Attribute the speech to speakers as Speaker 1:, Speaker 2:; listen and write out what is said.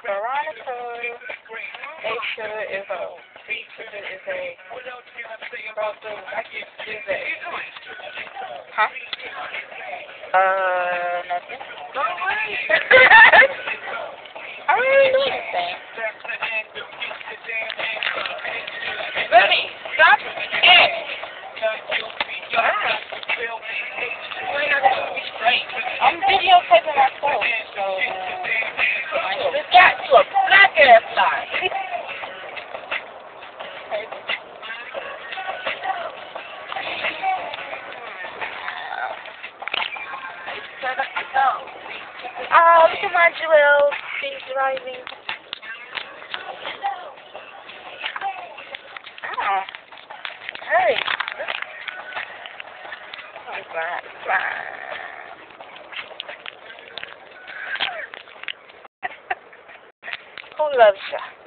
Speaker 1: Veronica A. Sugar is a broken is a huh? Nothing. Don't worry. I don't really do anything. Remy, stop it. I'm videotaping myself, so I just got to a black ass line. Look at my Joelle. She's driving. Oh, hurry. Who loves you?